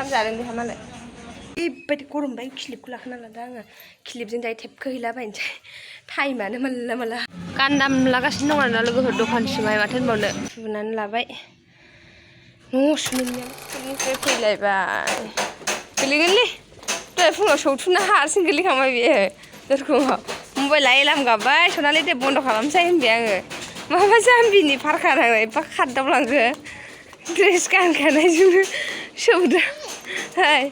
ओंखाम जादों बेहा मालाय ओरैबायदि गरमबाय क्लिपखौ लाखोना लादों आङो क्लिपजों दायो टेपखौ हैलाबायनोसै टाइमानो माला गान्दाम लागासिनो दं आरोना लोगोफोर दखान सिमाय माथो होनबावनो सुनानै लाबाय न' सुनायनिफ्राय फैलायबाय गोलैगोनलै दहाय फुङाव सौथुना हारसिं गोलैखांबाय बियो दरखंआव मबाइला एलार्म गाबबाय सनालि दे बन्द' खालामसै होनबाय आङो माबा जाम्बिनि फारखा नांनाय एफा खारदावलांखो ड्रेस गानखानायजोंनो सौदों हाय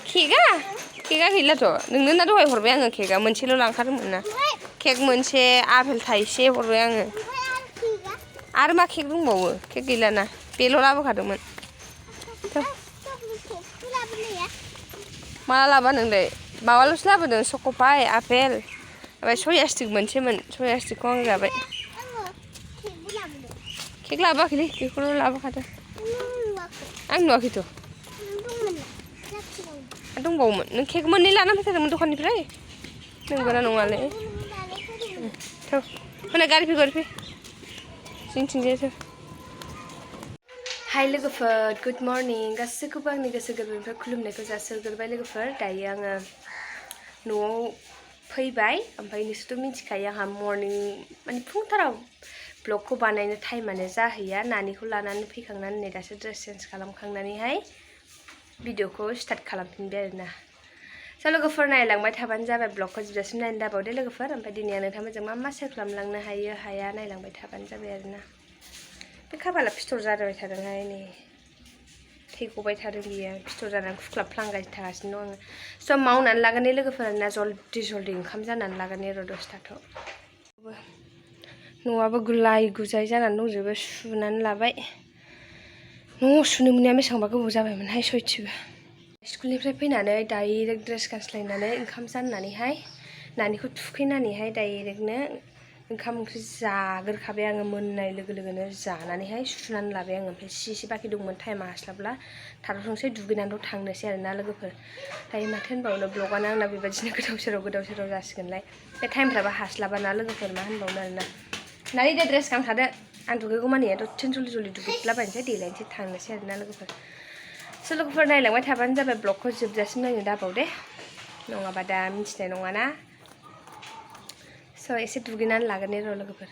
केकआ गैलाथ' नोंनो ना दहाय हरबाय आङो केकआ मोनसेल' लांखादोंमोन ना केक मोनसे आपेल थाइसे हरबाय आङो आरो मा केक दंबावो केक गैलाना बेल' लाबोखादोंमोन माला लाबा नोंलाय माबाल'सो लाबोदों चक'पाइ आपेल ओमफ्राय सया स्टिक मोनसेमोन सया स्टिकखौ आं जाबाय केक लाबोआखैलै बेखौल' लाबोखादों आं नुवाखैथ' दंबावोमोन नों केक मोननै लानानै फैखादोंमोन दखाननिफ्राय नंगौना नङालै थौ हनै गारि फै जोंथिंजाय थौ हाय लोगोफोर गुड मर्निं गासैखौबो आंनि गोसो गोरबोनिफ्राय खुलुमनायखौ जासिहरग्रोबाय लोगोफोर दायो आङो न'आव फैबाय ओमफ्राय नोंसोरथ' मिथिखायो आंहा मर्निं माने फुंथाराव ब्लगखौ बानायनो टाइमानो जाहैया नानिखौ लानानै फैखांनानै नै दासो ड्रेस चेन्ज खालामखांनानैहाय भिडिअखौ स्टार्ट खालामफिनबाय आरोना स' लोगोफोर नायलांबाय थाबानो जाबाय ब्लगखौ जोबजासिम नायनो दाबावदे लोगोफोर ओमफ्राय दिनै आं नोंथांमोनजों मा सेयार खालामलांनो हाया नायलांबाय थाबानो जाबाय आरोना बे खाफाला फिथर जाबाय थादोंहाय नै थै गबाय थादों बियो फिथर जानानै खुख्लाबफ्लांगासिनो थागासिनो दं आङो स' मावनानै लागोन लोगोफोरना जल्दि ओंखाम जानानै लागोन र' 10थाथ' न'आबो गुलाय गुजाय जानानै दंजोबो सुनानै लाबाय न' सुनो मोननाया बेसेबांबा गोबाव जाबायमोनहाय सयथिबो स्कुलनिफ्राय फैनानै डाइरेक्ट ड्रेस गानस्लायनानै ओंखाम जाननानैहाय नानिखौ थुखैनानैहाय डाइरेक्टनो ओंखाम ओंख्रि जाग्रोखाबाय आङो मोननाय लोगो लोगोनो जानानैहाय सुनानै लाबाय आङो ओमफ्राय एसे बाखि दंमोन टाइमा हास्लाबला थाथ'थोंसै दुगैनानैथ' थांनोसै आरोना लोगोफोर दायो माथो होनबावनो ब्लगानो आंना बेबायदिनो गोदाव सोराव जासिगोनलाय बे टाइमफ्राबो हास्लाबाना लोगोफोर मा होनबावनो आरोना नानि दे ड्रेस गानखादो आं दुगैगौ मानिया दसेनो जल्दि दुगैलाबायनोसै देलायनोसै थांनोसै आरोना लोगोफोर स' लोगोफोर नायलांबाय थाबानो जाबाय ब्लगखौ जोबजासिम नायनो दाबावदे नङाबा दा मिथिनाय नङाना स' एसे दुगैनानै लागोन र' लोगोफोर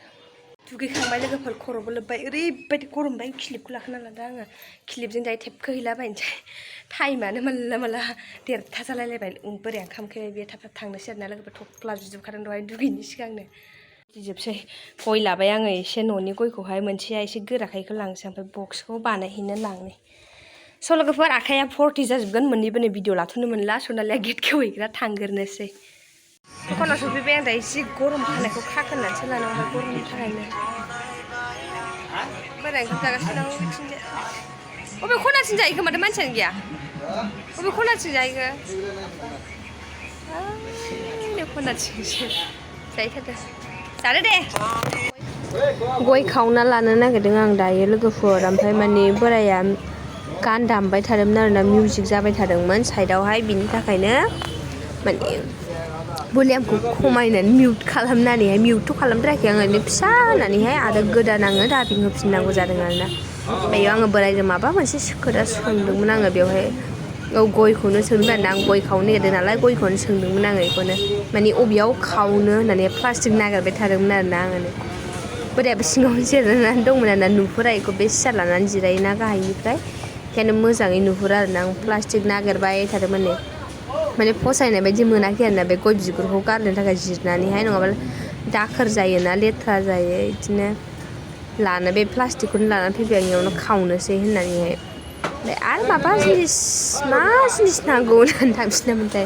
दुगैखांबाय लोगोफोर खर'बो लोब्बाय ओरैबायदि गरमबाय क्लिपखौ लाखोना लादों आङो क्लिपजों दायो टेपखौ हैलाबायनोसै टाइमानो माला 1:30 जालायलायबाय बोरै ओंखाम उखैबाय बेयो थाब थांनोसै आरोना लोगोफोर थफ्ला जुजोबखादों दहाय दुगैनि सिगांनो जोबसै गय लाबाय आङो एसे न'नि गयखौहाय मोनसेया एसे गोराखायखौ लांसै ओमफ्राय बक्सखौ बानायहैनो लांनो स' लोगोफोर आखाइया 40 जाजोबगोन मोननैबो नै भिडिअ लाथ'नो मोनला सनालिया गेट खेवहैग्रा थांग्रोनोसै दखानाव सफैबाय आं दायो जि गरम खानायखौ खाखोनानैसो लानांबाय गरमनि थाखायनो बोरै ओंखाम जागासिनो दं बिथिंजाय बबे खनाथिं जाहैखो माथो मानसियानो गैया बबे खनाथिं जाहैखो बे खनाथिंसो जाहैथारदों जादो दे गय खावना लानो नागिरदों आं दायो लोगोफोर ओमफ्राय माने बोराया गान दामबाय थादोंमोन आरोना मिउजिक जाबाय थादोंमोन साइडआवहाय बिनि थाखायनो माने भलियामखौ खमायनानै मिउट खालामनानैहाय मिउटथ' खालामद्रायाखै आङो ओरैनो फिसा होनानैहाय आरो गोदान आङो दाबिं होफिननांगौ जादों आरोना बेयाव आङो बोरायजों माबा मोनसे खोथा सोंदोंमोन आङो बेवहाय गयखौनो सोंदोंमोन आरोना आं गय खावनो नागिरदों नालाय गयखौनो सोंदोंमोन आङो बेखौनो माने अबेयाव खावनो होननानै प्लास्टिक नागिरबाय थादोंमोन आरोना आङो बोरायाबो सिङावनो जिरायनानै दंमोन आरोना नुहुरा बेखौ बे सियार लानानै जिरायोना गाहायनिफ्राय ओंखायनो मोजाङै नुहुरा आरोना आं प्लास्टिक नागिरबाय थादोंमोन माने फसायनाय बायदि मोनाखै आरोना बे गय बिगुरखौ गारनो थाखाय जिरनानैहाय नङाबा दाखोर जायोना लेथ्रा जायो बिदिनो लानो बे प्लास्टिकखौनो लानानै फैबाय आं बेयावनो खावनोसै होननानैहाय ओमफ्राय आरो माबा मा जिनिस नांगौ होननानै थांफिनदोंमोनथाय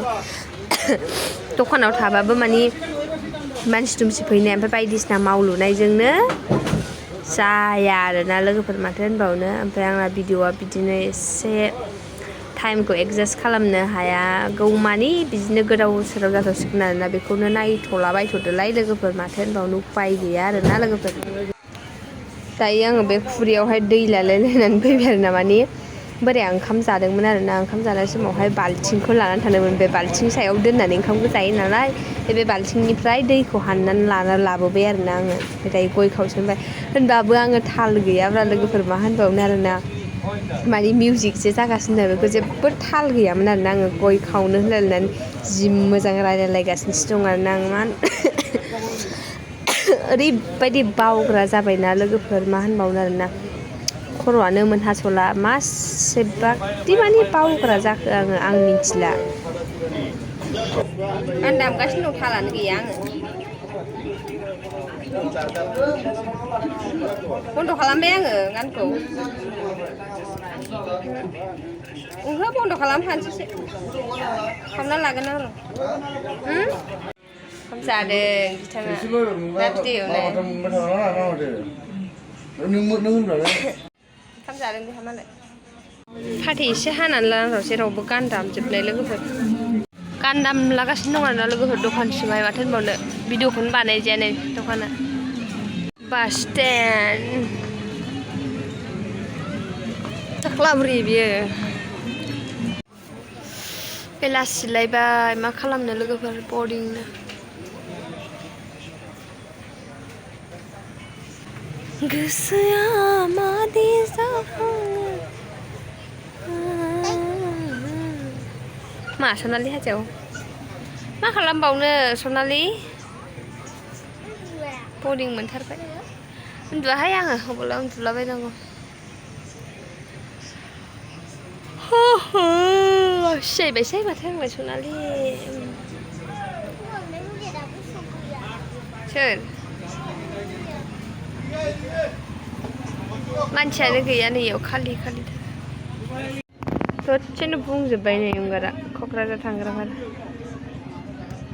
दखानाव थाबाबो माने मानसि दुमसि फैनाय ओमफ्राय बायदिसिना मावलुनायजोंनो जाया आरोना लोगोफोर माथो होनबावनो ओमफ्राय आंना भिडिअआ बिदिनो एसे टाइमखौ एडजास्ट खालामनो हायागौमानि बिदिनो गोदाव सोराव जाथावसिगोन आरोना बेखौनो नायथ'लाबायथ'दोलाय लोगोफोर माथो होनबावनो उपाय गैया आरोना लोगोफोर दायो आङो बे खुरैयावहाय दै लालायलायनानै फैबाय आरोना माने बोराया ओंखाम जादोंमोन आरोना ओंखाम जानाय समावहाय बाल्थिंखौ लानानै थांदोंमोन बे बाल्थिं सायाव दोननानै ओंखामखौ जायो नालाय बे बाल्थिंनिफ्राय दैखौ हाननानै लाबोबाय आरोना आङो ओमफ्राय दायो गय खावसोमबाय होनबाबो आङो थाल गैयाब्रा लोगोफोर मा होनबावनो आरोना माने मिउजिकसो जागासिनो बेखौ जेबो थाल गैयामोन आरोना आङो गय खावनो होनलायनानै जि मोजां रायलायलायगासिनोसो दं आरोना आं मा ओरैबायदि बावग्रा जाबायना लोगोफोर मा होनबावनो आरोना खर'आनो मोनहास'ला मासेबादि माने बावग्रा जाखो आं मिथिला गान दामगासिनो दं थालानो गैया आङो बन्द' खालामबाय आङो गानखौ ओहो बन्द' खालामखानोसैसो खालामना लागोन आं ओंखाम जादों बिथाङा ना भिडिअ'नो ओंखाम जादों बेहा मालाय फाथै एसे हानानै लानांगौ जेरावबो गान दामजोबनाय लोगोफोर गान दामलागासिनो दं आरोना लोगोफोर दखान सिङावहाय माथो होनबावनो भिडिअखौनो बानायजाया नै दखाना बास स्टेन्ड थाख्लाब्रि बियो बेलासिलायबाय मा खालामनो लोगोफोर बरिंनो गोसोआ मादि जाखाङो मा सनालि हाजोआव मा खालामबावनो सनालि बरिं मोनथारबाय उन्दुआहाय आङो अबावला उन्दुलाबायनांगौ सिजायबायसै माथो आंलाय सनालि सोर मानसियानो गैया नैयाव खालि दसेनो बुंजोब्बाय नै उंगारा क'क्राझार थांग्राफोर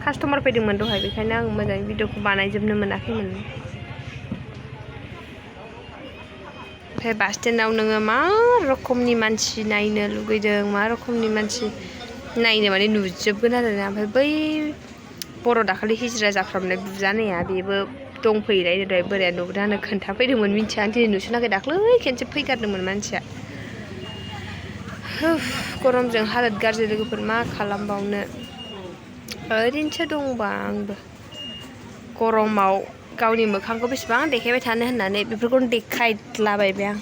कास्टमार फैदोंमोन दहाय बेखायनो आं मोजाङै भिडिअखौ बानायजोबनो मोनाखैमोन ओमफ्राय बास स्टेन्डआव नोङो मा रोखोमनि मानसि नायनो लुगैदों मा रोखोमनि मानसि नायनो माने नुजोबगोन आरोना ओमफ्राय बै बर' दाखालि हिजिरा जाफ्रामनाय बुजानाया बेबो दंफैयोलाय दहाय बोराया नुबोदों आंनो खोन्थाफैदोंमोन मिन्थिया आं दिनै नुसनाखै दाख्लै खेनसे फैगारदोंमोन मानसिया गरमजों हालोद गाज्रि लोगोफोर मा खालामबावनो ओरैनोसो दंबा आंबो गरमाव गावनि मोखांखौ बेसेबां देखायबाय थानो होननानै बेफोरखौनो देखायलाबायबाय आं